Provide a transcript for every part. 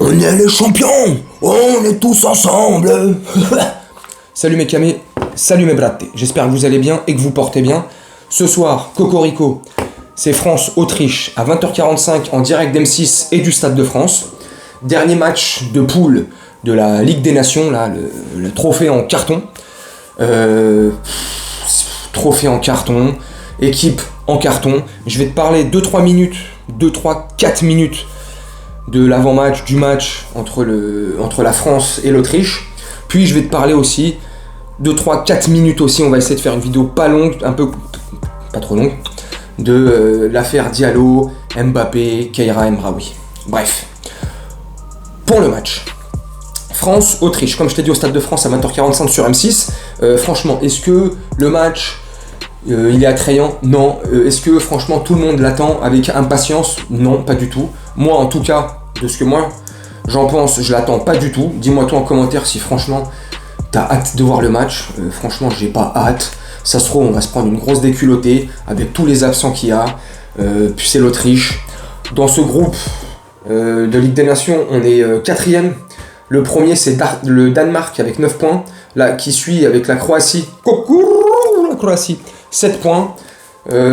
On est les champions. On est tous ensemble. Salut mes camés, salut mes bratés. J'espère que vous allez bien et que vous portez bien. Ce soir, Cocorico, c'est France-Autriche à 20h45 en direct d'M6 et du Stade de France. Dernier match de poule de la Ligue des Nations, là, le trophée en carton. Trophée en carton, équipe en carton. Je vais te parler 2-3 minutes, 4 minutes de l'avant-match, du match entre la France et l'Autriche. Puis je vais te parler aussi 4 minutes aussi, on va essayer de faire une vidéo pas longue, pas trop longue, de l'affaire Diallo, Mbappé, Keira Emraoui. Bref, pour le match France-Autriche, comme je t'ai dit au Stade de France à 20h45 sur M6, franchement, est-ce que le match il est attrayant? Non. Est-ce que franchement tout le monde l'attend avec impatience? Non, pas du tout. Moi en tout cas, de ce que moi j'en pense, je l'attends pas du tout. Dis-moi toi en commentaire si franchement t'as hâte de voir le match. Franchement j'ai pas hâte. Ça se trouve on va se prendre une grosse déculottée avec tous les absents qu'il y a. Puis c'est l'Autriche. Dans ce groupe de Ligue des Nations, on est 4ème. Le premier c'est le Danemark avec 9 points. Là, qui suit avec la Croatie. La Croatie, 7 points.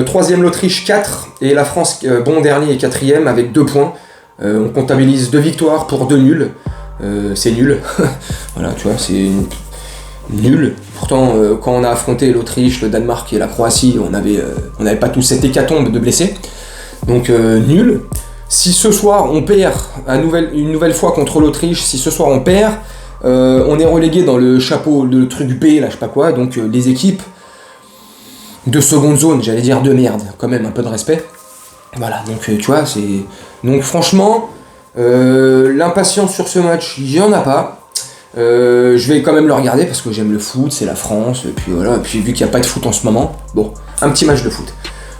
Troisième l'Autriche, 4. Et la France, bon dernier et 4ème avec 2 points. On comptabilise 2 victoires pour 2 nuls. C'est nul. Voilà, tu vois, c'est nul. Pourtant, quand on a affronté l'Autriche, le Danemark et la Croatie, on n'avait pas tous cette hécatombe de blessés. Donc, nul. Si ce soir on perd une nouvelle fois contre l'Autriche, si ce soir on perd, on est relégué dans le chapeau, le truc B, là je sais pas quoi, donc les équipes de seconde zone, j'allais dire de merde, quand même un peu de respect. Voilà, donc tu vois, c'est... Donc franchement, l'impatience sur ce match, il y en a pas. Je vais quand même le regarder parce que j'aime le foot, c'est la France, et puis voilà, et puis vu qu'il n'y a pas de foot en ce moment, bon, un petit match de foot.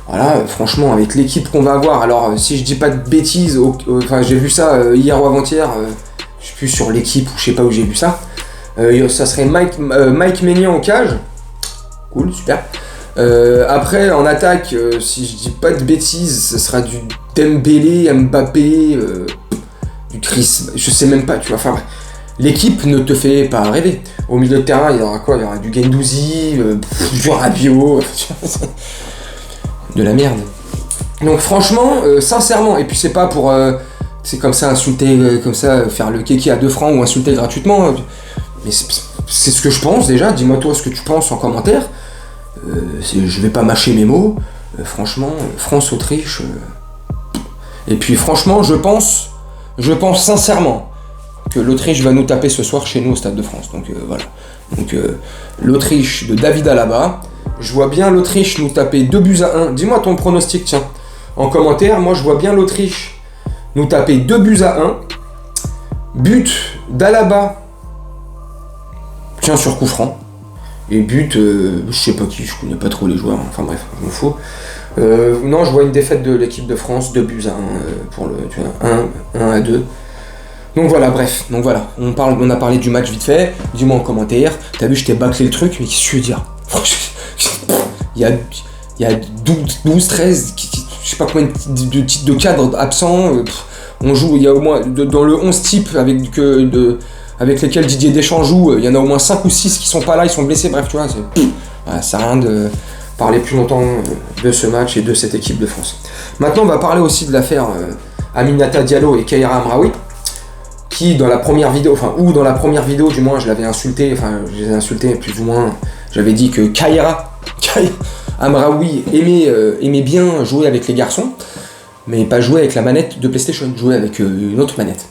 Voilà, franchement, avec l'équipe qu'on va avoir, alors si je dis pas de bêtises, enfin j'ai vu ça hier ou avant-hier, je sais plus sur l'équipe ou je sais pas où j'ai vu ça. Ça serait Mike Maignan au cage. Cool, super. Après, en attaque, si je dis pas de bêtises, ce sera du Dembélé, Mbappé, du Chris, je sais même pas, tu vois. Enfin, l'équipe ne te fait pas rêver. Au milieu de terrain, il y aura quoi? Il y aura du Guendouzi, du Rabiot, de la merde. Donc franchement, sincèrement, et puis c'est pas pour... c'est comme ça, insulter, comme ça, faire le kéké à 2 francs ou insulter gratuitement. Mais c'est ce que je pense déjà. Dis-moi toi ce que tu penses en commentaire. Je vais pas mâcher mes mots. Franchement, France-Autriche. Et puis franchement, je pense sincèrement que l'Autriche va nous taper ce soir chez nous au Stade de France. Donc voilà. Donc l'Autriche de David Alaba. Je vois bien l'Autriche nous taper 2-1. Dis-moi ton pronostic, tiens. En commentaire, moi je vois bien l'Autriche nous taper 2-1. But d'Alaba. Tiens, sur coup franc. Et but, je sais pas qui, je connais pas trop les joueurs. Enfin bref, je m'en fous. Non, je vois une défaite de l'équipe de France, 2-1 pour le, tu vois, 1-2. Donc voilà, bref. Donc voilà, on a parlé du match vite fait. Dis-moi en commentaire. T'as vu, je t'ai bâclé le truc, mais qu'est-ce que tu veux dire? Il y a 12, 13, je sais pas combien de titres de cadres absents. On joue, il y a au moins, dans le 11 type avec lesquels Didier Deschamps joue, il y en a au moins 5 ou 6 qui sont pas là, ils sont blessés. Bref, tu vois, ça sert à rien de parler plus longtemps de ce match et de cette équipe de France. Maintenant, on va parler aussi de l'affaire Aminata Diallo et Keira Emraoui, qui dans la première vidéo, du moins, je les ai insultés plus ou moins. J'avais dit que Keira Emraoui aimait bien jouer avec les garçons, mais pas jouer avec la manette de PlayStation, jouer avec une autre manette.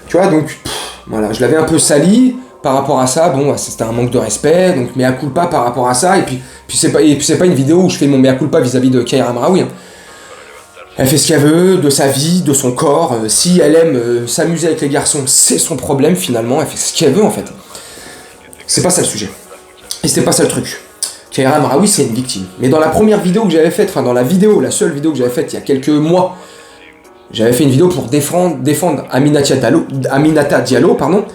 Tu vois, donc voilà, je l'avais un peu sali par rapport à ça. Bon, c'était un manque de respect, donc mea culpa par rapport à ça. Et puis c'est pas une vidéo où je fais mon mea culpa vis-à-vis de Keira Emraoui. Hein. Elle fait ce qu'elle veut, de sa vie, de son corps. Si elle aime s'amuser avec les garçons, c'est son problème finalement. Elle fait ce qu'elle veut en fait. C'est pas ça le sujet. Et c'était pas ça le truc. Keira Emraoui, c'est une victime. Mais dans la première vidéo que j'avais faite, enfin dans la seule vidéo que j'avais faite il y a quelques mois, j'avais fait une vidéo pour défendre Aminata Diallo, pardon.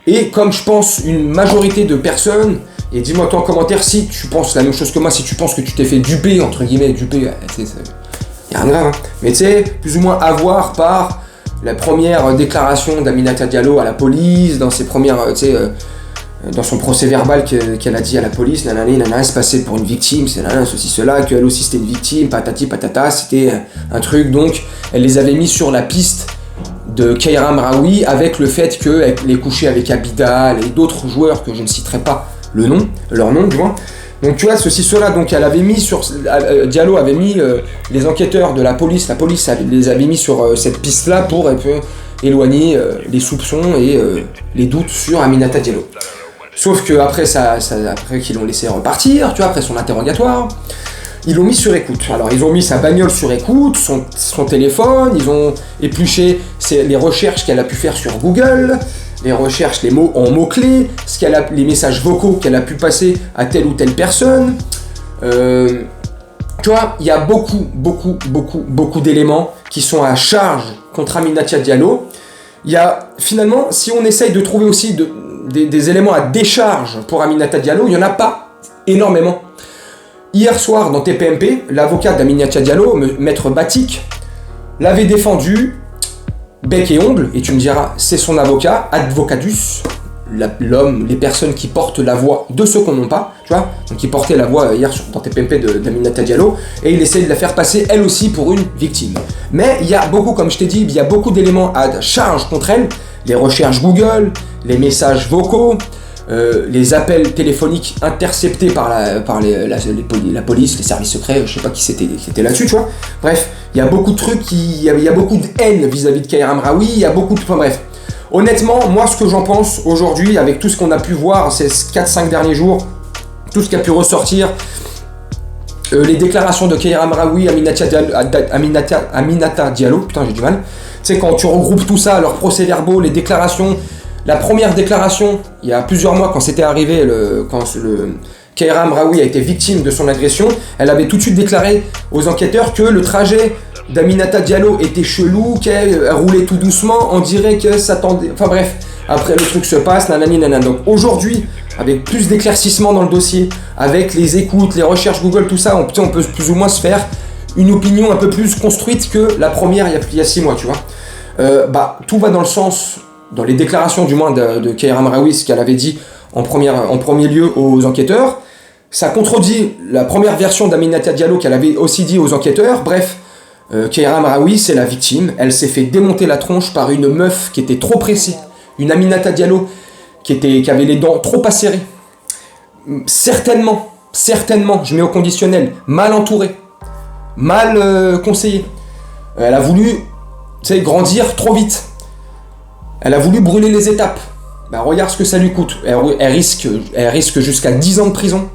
Et comme je pense une majorité de personnes, et dis-moi toi en commentaire si tu penses la même chose que moi, si tu penses que tu t'es fait duper, entre guillemets, duper, y a rien de grave, hein. Mais tu sais, plus ou moins avoir par la première déclaration d'Aminata Diallo à la police, dans ses premières, dans son procès verbal qu'elle a dit à la police, elle se passait pour une victime, c'est ceci, cela, qu'elle aussi c'était une victime, patati patata, c'était un truc, donc elle les avait mis sur la piste de Keira Amraoui avec le fait qu'elle est couchée avec Abidal et d'autres joueurs que je ne citerai pas leur nom du moins. Donc tu vois, ceci, cela, donc elle avait mis sur... Diallo avait mis les enquêteurs de la police les avait mis sur cette piste-là pour éloigner les soupçons et les doutes sur Aminata Diallo. Sauf que après qu'ils l'ont laissé repartir, tu vois, après son interrogatoire, ils l'ont mis sur écoute. Alors ils ont mis sa bagnole sur écoute, son téléphone, ils ont épluché les recherches qu'elle a pu faire sur Google, les recherches, les mots en mots-clés, les messages vocaux qu'elle a pu passer à telle ou telle personne. Tu vois, il y a beaucoup d'éléments qui sont à charge contre Aminata Diallo. Il y a, finalement, si on essaye de trouver aussi des éléments à décharge pour Aminata Diallo, il n'y en a pas énormément. Hier soir, dans TPMP, l'avocat d'Aminata Diallo, Maître Batik, l'avait défendu bec et ongle, et tu me diras, c'est son avocat, Advocatus, l'homme, les personnes qui portent la voix de ceux qu'on n'ont pas, tu vois, donc il portait la voix hier dans TPMP d'Aminata Diallo, et il essaie de la faire passer elle aussi pour une victime. Mais il y a beaucoup, comme je t'ai dit, il y a beaucoup d'éléments à charge contre elle, les recherches Google, les messages vocaux, les appels téléphoniques interceptés par la police, les services secrets, je sais pas qui c'était là-dessus, tu vois. Bref, il y a beaucoup de trucs, il y a beaucoup de haine vis-à-vis de Keira Amraoui, il y a beaucoup de... Enfin bref. Honnêtement, moi ce que j'en pense aujourd'hui, avec tout ce qu'on a pu voir ces 4-5 derniers jours, tout ce qui a pu ressortir, les déclarations de Keira Amraoui, Aminata Diallo, putain j'ai du mal, tu sais quand tu regroupes tout ça, leurs procès-verbaux, les déclarations, la première déclaration, il y a plusieurs mois quand c'était arrivé, quand Keira Amraoui a été victime de son agression, elle avait tout de suite déclaré aux enquêteurs que le trajet d'Aminata Diallo était chelou, qu'elle roulait tout doucement, on dirait que ça tendait... Enfin bref, après le truc se passe, nanani. Donc aujourd'hui, avec plus d'éclaircissement dans le dossier, avec les écoutes, les recherches Google, tout ça, on peut plus ou moins se faire une opinion un peu plus construite que la première il y a 6 mois, tu vois. Tout va dans le sens, dans les déclarations du moins de Keira Amraoui, ce qu'elle avait dit en premier lieu aux enquêteurs. Ça contredit la première version d'Aminata Diallo qu'elle avait aussi dit aux enquêteurs. Bref, Keira Amraoui, c'est la victime. Elle s'est fait démonter la tronche par une meuf qui était trop pressée. Une Aminata Diallo qui avait les dents trop acérées. Certainement, je mets au conditionnel, mal entourée, mal conseillée. Elle a voulu, grandir trop vite. Elle a voulu brûler les étapes. Regarde ce que ça lui coûte. Elle risque jusqu'à 10 ans de prison.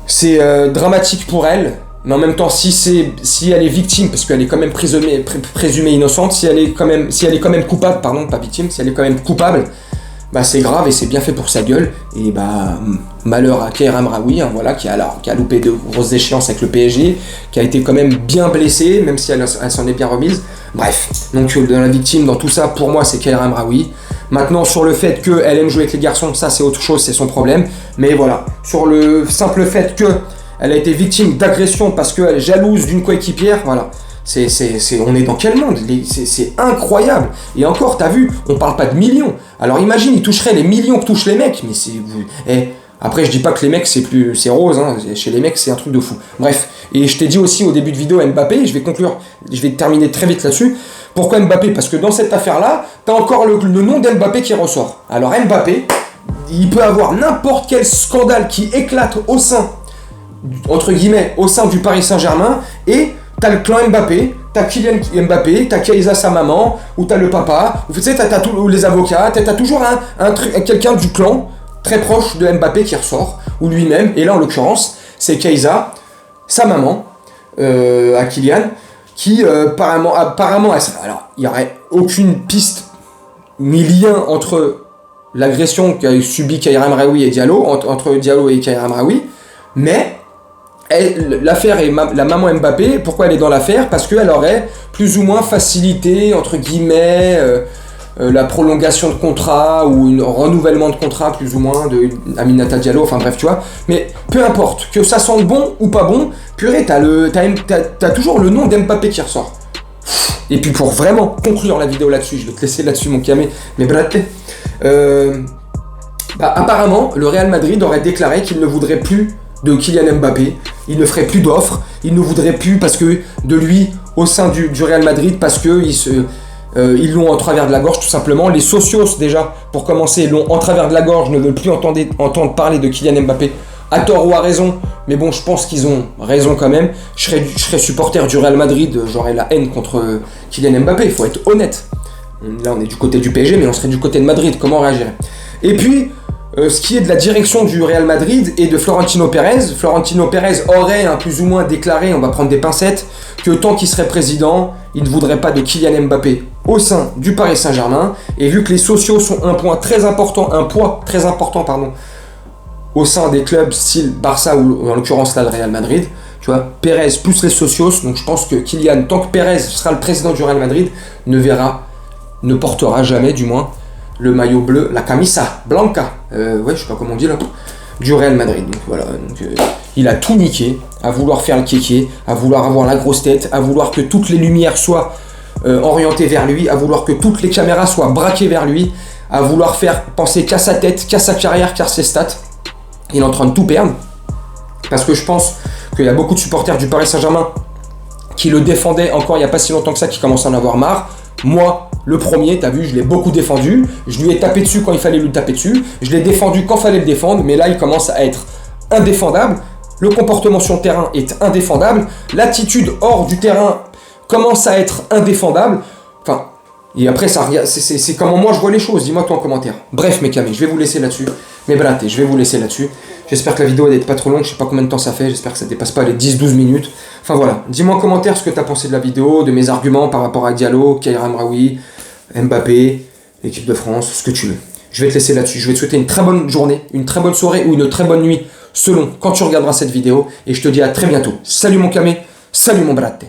C'est dramatique pour elle. Mais en même temps, si elle est victime, parce qu'elle est quand même présumée innocente, si elle est quand même coupable, pardon, pas victime, si elle est quand même coupable, c'est grave et c'est bien fait pour sa gueule. Et malheur à Keira Amraoui, hein, voilà, qui a loupé de grosses échéances avec le PSG, qui a été quand même bien blessée, même si elle s'en est bien remise. Bref, donc dans la victime, dans tout ça, pour moi, c'est Keira Amraoui. Maintenant, sur le fait qu'elle aime jouer avec les garçons, ça c'est autre chose, c'est son problème. Mais voilà, sur le simple fait qu'elle a été victime d'agression parce qu'elle est jalouse d'une coéquipière, voilà. On est dans quel monde? C'est incroyable. Et encore, t'as vu, on parle pas de millions. Alors imagine, ils toucheraient les millions que touchent les mecs, mais après, je dis pas que les mecs c'est rose, hein. Chez les mecs c'est un truc de fou. Bref, et je t'ai dit aussi au début de vidéo Mbappé, je vais terminer très vite là-dessus. Pourquoi Mbappé? Parce que dans cette affaire-là, t'as encore le nom d'Mbappé qui ressort. Alors Mbappé, il peut avoir n'importe quel scandale qui éclate au sein, entre guillemets, au sein du Paris Saint-Germain, et t'as le clan Mbappé, t'as Kylian Mbappé, t'as Keïsa sa maman, ou t'as le papa, ou tu sais, t'as tous les avocats, t'as toujours quelqu'un du clan très proche de Mbappé qui ressort, ou lui-même, et là en l'occurrence, c'est Keïsa, sa maman, à Kylian, qui apparemment, alors il n'y aurait aucune piste ni lien entre l'agression qu'a subi Keira Amraoui et Diallo, entre Diallo et Keira Amraoui, mais l'affaire est la maman Mbappé. Pourquoi elle est dans l'affaire? Parce qu'elle aurait plus ou moins facilité, entre guillemets, la prolongation de contrat ou un renouvellement de contrat plus ou moins de Aminata Diallo, enfin bref, tu vois. Mais peu importe, que ça sente bon ou pas bon, purée, t'as toujours le nom d'Mbappé qui ressort. Et puis pour vraiment conclure la vidéo là-dessus, je vais te laisser là-dessus mon camé, mais Bradley, apparemment le Real Madrid aurait déclaré qu'il ne voudrait plus de Kylian Mbappé, il ne ferait plus d'offres, il ne voudrait plus parce que de lui au sein du Real Madrid, parce que ils l'ont en travers de la gorge tout simplement. Les socios déjà, pour commencer, l'ont en travers de la gorge, ne veulent plus entendre parler de Kylian Mbappé, à tort ou à raison, mais bon je pense qu'ils ont raison quand même. Je serais supporter du Real Madrid, j'aurais la haine contre Kylian Mbappé, il faut être honnête. Là on est du côté du PSG, mais on serait du côté de Madrid, comment réagir? Et puis, ce qui est de la direction du Real Madrid et de Florentino Pérez aurait plus ou moins déclaré, on va prendre des pincettes, que tant qu'il serait président, il ne voudrait pas de Kylian Mbappé au sein du Paris Saint-Germain. Et vu que les socios sont un poids très important, au sein des clubs style Barça ou en l'occurrence là le Real Madrid, tu vois, Pérez plus les socios, donc je pense que Kylian, tant que Pérez sera le président du Real Madrid, ne portera jamais du moins le maillot bleu, la camisa blanca, je sais pas comment on dit là, du Real Madrid. Donc voilà, il a tout niqué, à vouloir faire le kéké, à vouloir avoir la grosse tête, à vouloir que toutes les lumières soient orientées vers lui, à vouloir que toutes les caméras soient braquées vers lui, à vouloir faire penser qu'à sa tête, qu'à sa carrière, qu'à ses stats. Il est en train de tout perdre, parce que je pense qu'il y a beaucoup de supporters du Paris Saint-Germain qui le défendaient encore il n'y a pas si longtemps que ça, qui commencent à en avoir marre. Moi, le premier, t'as vu, je l'ai beaucoup défendu, je lui ai tapé dessus quand il fallait lui taper dessus, je l'ai défendu quand il fallait le défendre, mais là il commence à être indéfendable, le comportement sur le terrain est indéfendable, l'attitude hors du terrain commence à être indéfendable, enfin, et après c'est comment moi je vois les choses, dis-moi toi en commentaire. Bref mes camés, je vais vous laisser là-dessus, mais braté, je vais vous laisser là-dessus. J'espère que la vidéo n'est pas trop longue, je sais pas combien de temps ça fait, j'espère que ça dépasse pas les 10-12 minutes. Enfin voilà, dis-moi en commentaire ce que tu as pensé de la vidéo, de mes arguments par rapport à Diallo, Keira Amraoui, Mbappé, l'équipe de France, ce que tu veux. Je vais te laisser là-dessus, je vais te souhaiter une très bonne journée, une très bonne soirée ou une très bonne nuit, selon quand tu regarderas cette vidéo, et je te dis à très bientôt. Salut mon camé, salut mon braté.